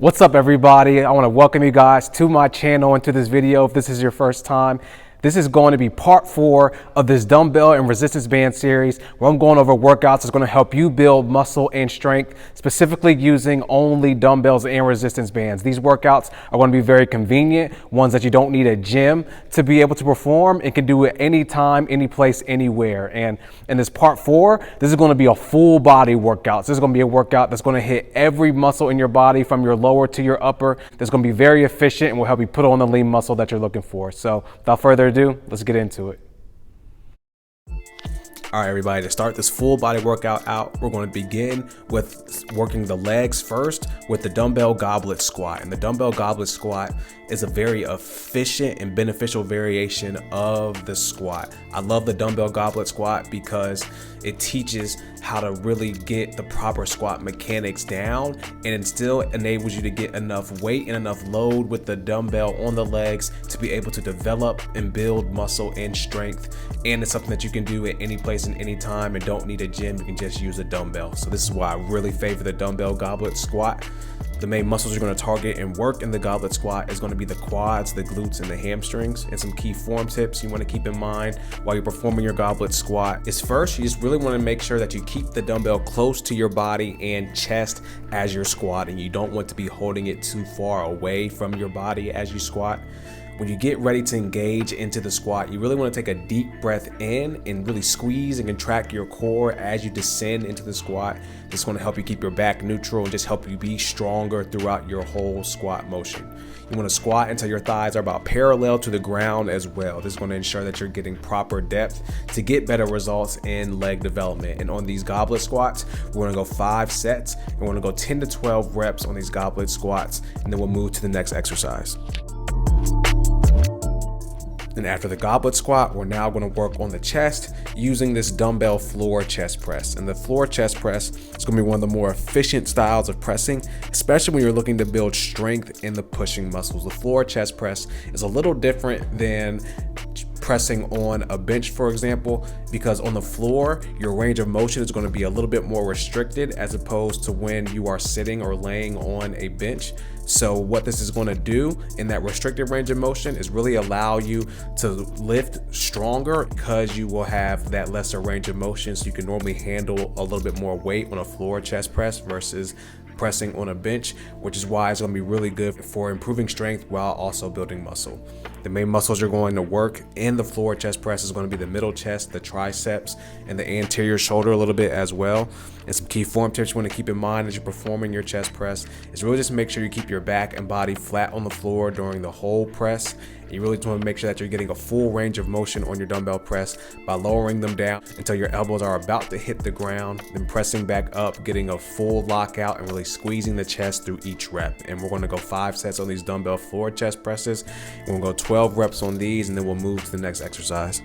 What's up, everybody? I want to welcome you guys to my channel and to this video. If this is your first time, this is going to be part 4 of this dumbbell and resistance band series where I'm going over workouts that's going to help you build muscle and strength, specifically using only dumbbells and resistance bands. These workouts are going to be very convenient, ones that you don't need a gym to be able to perform and can do it anytime, any place, anywhere. And in this part 4, this is going to be a full body workout. So this is going to be a workout that's going to hit every muscle in your body from your lower to your upper. That's going to be very efficient and will help you put on the lean muscle that you're looking for. So without further ado, let's get into it. All right, everybody, to start this full body workout out, we're going to begin with working the legs first with the dumbbell goblet squat. And the dumbbell goblet squat is a very efficient and beneficial variation of the squat. I love the dumbbell goblet squat because it teaches how to really get the proper squat mechanics down, and it still enables you to get enough weight and enough load with the dumbbell on the legs to be able to develop and build muscle and strength. And it's something that you can do at any place and any time and don't need a gym. You can just use a dumbbell. So this is why I really favor the dumbbell goblet squat. The main muscles you're going to target and work in the goblet squat is going to be the quads, the glutes, and the hamstrings. And some key form tips you want to keep in mind while you're performing your goblet squat is, first, you just really want to make sure that you keep the dumbbell close to your body and chest as you're squatting. You don't want to be holding it too far away from your body as you squat. When you get ready to engage into the squat, you really want to take a deep breath in and really squeeze and contract your core as you descend into the squat. This is going to help you keep your back neutral and just help you be stronger throughout your whole squat motion. You want to squat until your thighs are about parallel to the ground as well. This is going to ensure that you're getting proper depth to get better results in leg development. And on these goblet squats, we're going to go 5 sets and we're going to go 10 to 12 reps on these goblet squats, and then we'll move to the next exercise. And after the goblet squat, we're now going to work on the chest using this dumbbell floor chest press. And the floor chest press is going to be one of the more efficient styles of pressing, especially when you're looking to build strength in the pushing muscles. The floor chest press is a little different than pressing on a bench, for example, because on the floor, your range of motion is going to be a little bit more restricted as opposed to when you are sitting or laying on a bench. So what this is going to do in that restricted range of motion is really allow you to lift stronger because you will have that lesser range of motion. So you can normally handle a little bit more weight on a floor chest press versus pressing on a bench, which is why it's going to be really good for improving strength while also building muscle. The main muscles you're going to work in the floor chest press is going to be the middle chest, the triceps, and the anterior shoulder a little bit as well. And some key form tips you want to keep in mind as you're performing your chest press is really just make sure you keep your back and body flat on the floor during the whole press. And you really want to make sure that you're getting a full range of motion on your dumbbell press by lowering them down until your elbows are about to hit the ground, then pressing back up, getting a full lockout and really squeezing the chest through each rep. And we're going to go 5 sets on these dumbbell floor chest presses. We're going to go 12 reps on these, and then we'll move to the next exercise.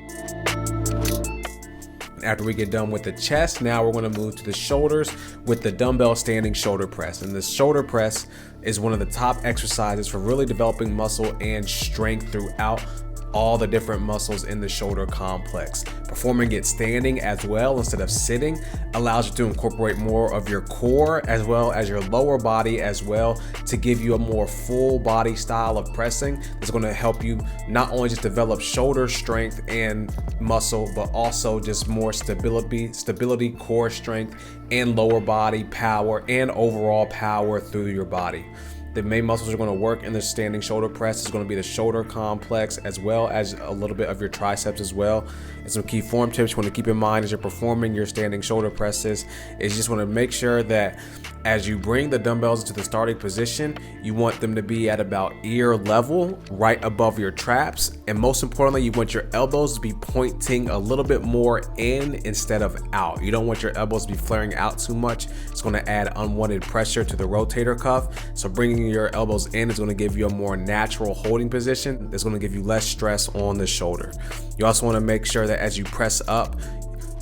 After we get done with the chest, now we're going to move to the shoulders with the dumbbell standing shoulder press. And the shoulder press is one of the top exercises for really developing muscle and strength throughout all the different muscles in the shoulder complex. Performing it standing as well instead of sitting allows you to incorporate more of your core as well as your lower body as well to give you a more full body style of pressing that's going to help you not only just develop shoulder strength and muscle, but also just more stability, core strength, and lower body power and overall power through your body. The main muscles you're going to work in the standing shoulder press is going to be the shoulder complex as well as a little bit of your triceps as well. And some key form tips you want to keep in mind as you're performing your standing shoulder presses is you just want to make sure that as you bring the dumbbells into the starting position, you want them to be at about ear level, right above your traps. And most importantly, you want your elbows to be pointing a little bit more in instead of out. You don't want your elbows to be flaring out too much. It's going to add unwanted pressure to the rotator cuff. So bringing your elbows in is going to give you a more natural holding position. That's going to give you less stress on the shoulder. You also want to make sure that as you press up,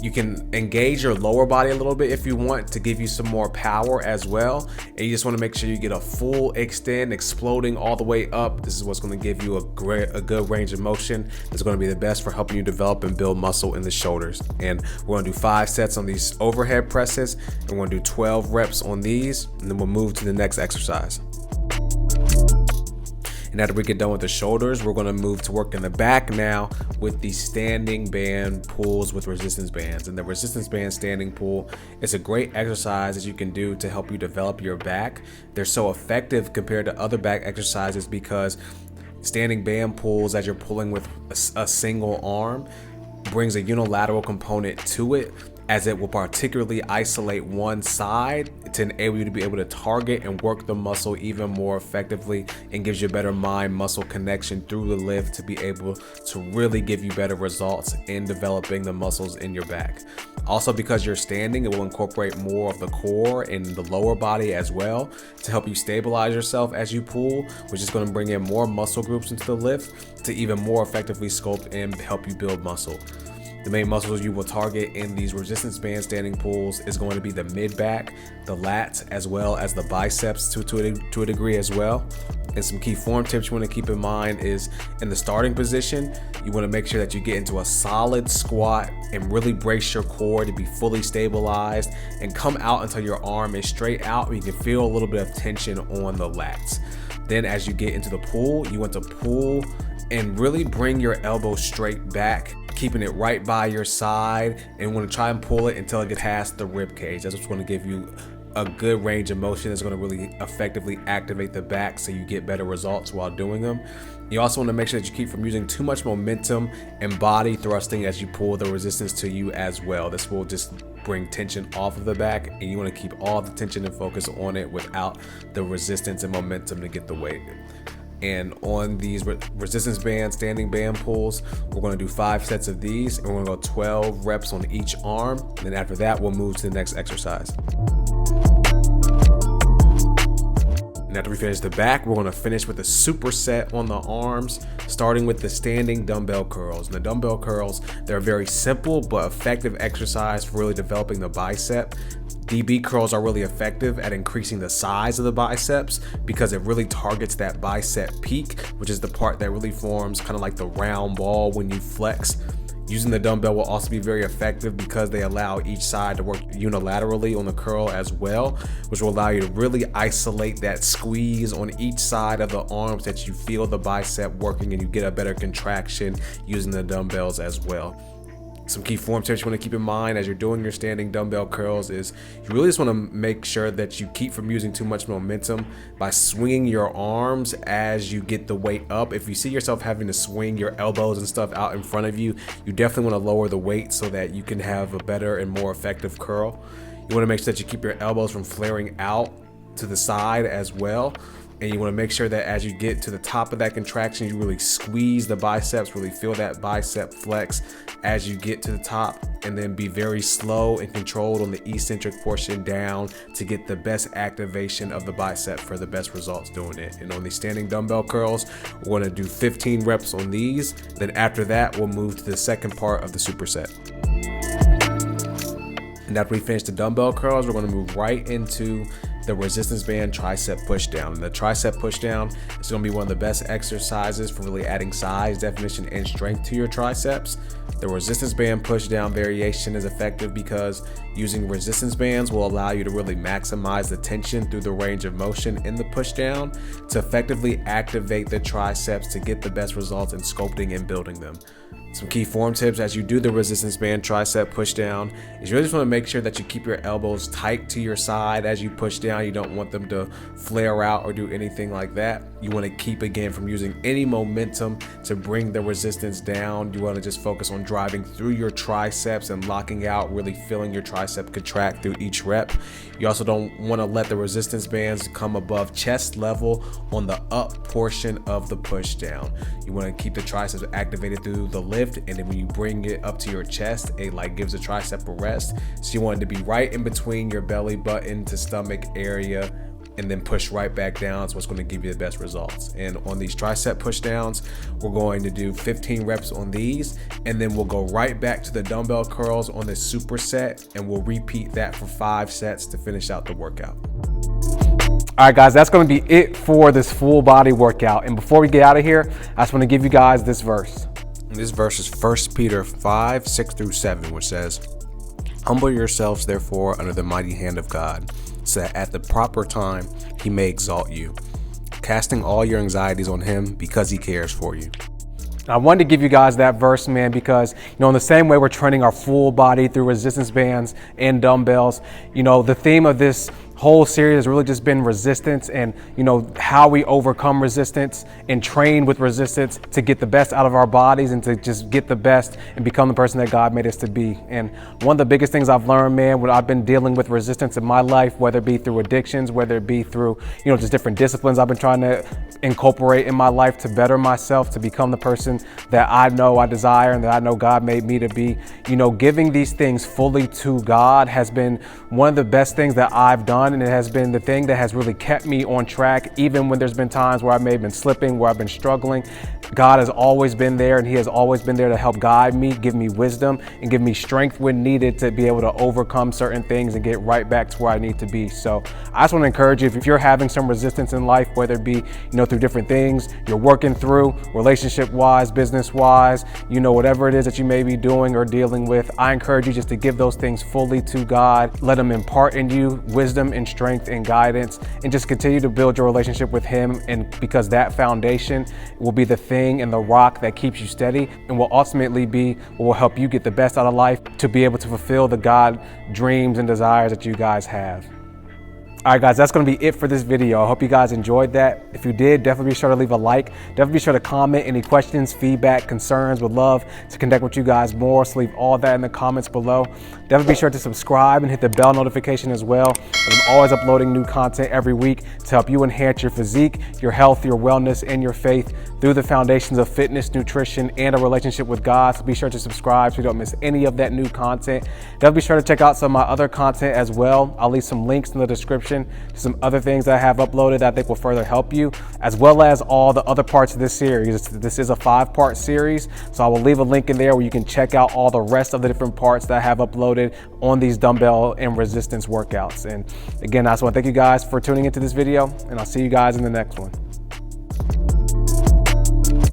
you can engage your lower body a little bit if you want to give you some more power as well. And you just want to make sure you get a full extend, exploding all the way up. This is what's going to give you a good range of motion. That's going to be the best for helping you develop and build muscle in the shoulders. And we're going to do 5 sets on these overhead presses. And we're going to do 12 reps on these. And then we'll move to the next exercise. And after we get done with the shoulders, we're going to move to work in the back now with the standing band pulls with resistance bands. And the resistance band standing pull is a great exercise that you can do to help you develop your back. They're so effective compared to other back exercises because standing band pulls, as you're pulling with a single arm, brings a unilateral component to it, as it will particularly isolate one side to enable you to be able to target and work the muscle even more effectively, and gives you a better mind-muscle connection through the lift to be able to really give you better results in developing the muscles in your back. Also, because you're standing, it will incorporate more of the core and the lower body as well to help you stabilize yourself as you pull, which is going to bring in more muscle groups into the lift to even more effectively sculpt and help you build muscle. The main muscles you will target in these resistance band standing pulls is going to be the mid back, the lats, as well as the biceps to a degree as well. And some key form tips you want to keep in mind is in the starting position, you want to make sure that you get into a solid squat and really brace your core to be fully stabilized, and come out until your arm is straight out and you can feel a little bit of tension on the lats. Then as you get into the pull, you want to pull and really bring your elbow straight back, keeping it right by your side, and want to try and pull it until it gets past the rib cage. That's what's going to give you a good range of motion. That's going to really effectively activate the back so you get better results while doing them. You also want to make sure that you keep from using too much momentum and body thrusting as you pull the resistance to you as well. This will just bring tension off of the back, and you want to keep all the tension and focus on it without the resistance and momentum to get the weight. And on these resistance band standing band pulls, we're going to do 5 sets of these, and we're going to go 12 reps on each arm. And then after that, we'll move to the next exercise. And after we finish the back, we're going to finish with a superset on the arms, starting with the standing dumbbell curls. And the dumbbell curls, they're a very simple but effective exercise for really developing the bicep. DB curls are really effective at increasing the size of the biceps because it really targets that bicep peak, which is the part that really forms kind of like the round ball when you flex. Using the dumbbell will also be very effective because they allow each side to work unilaterally on the curl as well, which will allow you to really isolate that squeeze on each side of the arms that you feel the bicep working, and you get a better contraction using the dumbbells as well. Some key form tips you want to keep in mind as you're doing your standing dumbbell curls is you really just want to make sure that you keep from using too much momentum by swinging your arms as you get the weight up. If you see yourself having to swing your elbows and stuff out in front of you, you definitely want to lower the weight so that you can have a better and more effective curl. You want to make sure that you keep your elbows from flaring out to the side as well. And you want to make sure that as you get to the top of that contraction, you really squeeze the biceps, really feel that bicep flex as you get to the top, and then be very slow and controlled on the eccentric portion down to get the best activation of the bicep for the best results doing it. And on these standing dumbbell curls, we're going to do 15 reps on these. Then after that, we'll move to the second part of the superset. And after we finish the dumbbell curls, we're going to move right into the resistance band tricep pushdown. And the tricep pushdown is going to be one of the best exercises for really adding size, definition, and strength to your triceps. The resistance band pushdown variation is effective because using resistance bands will allow you to really maximize the tension through the range of motion in the pushdown to effectively activate the triceps to get the best results in sculpting and building them. Some key form tips as you do the resistance band tricep pushdown is you really just want to make sure that you keep your elbows tight to your side as you push down. You don't want them to flare out or do anything like that. You want to keep, again, from using any momentum to bring the resistance down. You want to just focus on driving through your triceps and locking out, really feeling your tricep contract through each rep. You also don't want to let the resistance bands come above chest level on the up portion of the push down. You want to keep the triceps activated through the lift, and then when you bring it up to your chest, it like gives the tricep a rest. So you want it to be right in between your belly button to stomach area, and then push right back down. So it's going to give you the best results. And on these tricep push downs, we're going to do 15 reps on these, and then we'll go right back to the dumbbell curls on this superset, and we'll repeat that for 5 sets to finish out the workout. All right, guys, that's going to be it for this full body workout. And before we get out of here, I just want to give you guys this verse. And this verse is 1 Peter 5, 6 through 7, which says, "Humble yourselves, therefore, under the mighty hand of God, so that at the proper time he may exalt you, casting all your anxieties on him because he cares for you. I wanted to give you guys that verse, man, because, in the same way we're training our full body through resistance bands and dumbbells, the theme of this whole series has really just been resistance and, how we overcome resistance and train with resistance to get the best out of our bodies and to just get the best and become the person that God made us to be. And one of the biggest things I've learned, man, when I've been dealing with resistance in my life, whether it be through addictions, whether it be through, just different disciplines I've been trying to incorporate in my life to better myself, to become the person that I know I desire and that I know God made me to be. Giving these things fully to God has been one of the best things that I've done, and it has been the thing that has really kept me on track, even when there's been times where I may have been slipping, where I've been struggling. God has always been there, and he has always been there to help guide me, give me wisdom, and give me strength when needed to be able to overcome certain things and get right back to where I need to be. So I just want to encourage you, if you're having some resistance in life, whether it be, through different things you're working through, relationship-wise, business-wise, whatever it is that you may be doing or dealing with, I encourage you just to give those things fully to God. Let him impart in you wisdom and strength and guidance, and just continue to build your relationship with him. And because that foundation will be the thing and the rock that keeps you steady and will ultimately be what will help you get the best out of life to be able to fulfill the God dreams and desires that you guys have. All right, guys, that's going to be it for this video. I hope you guys enjoyed that. If you did, definitely be sure to leave a like. Definitely be sure to comment any questions, feedback, concerns. Would love to connect with you guys more, so leave all that in the comments below. Definitely be sure to subscribe and hit the bell notification as well. I'm always uploading new content every week to help you enhance your physique, your health, your wellness, and your faith through the foundations of fitness, nutrition, and a relationship with God. So be sure to subscribe so you don't miss any of that new content. Definitely be sure to check out some of my other content as well. I'll leave some links in the description to some other things that I have uploaded that I think will further help you, as well as all the other parts of this series. This is a 5-part series, so I will leave a link in there where you can check out all the rest of the different parts that I have uploaded on these dumbbell and resistance workouts. And again, I just want to thank you guys for tuning into this video, and I'll see you guys in the next one.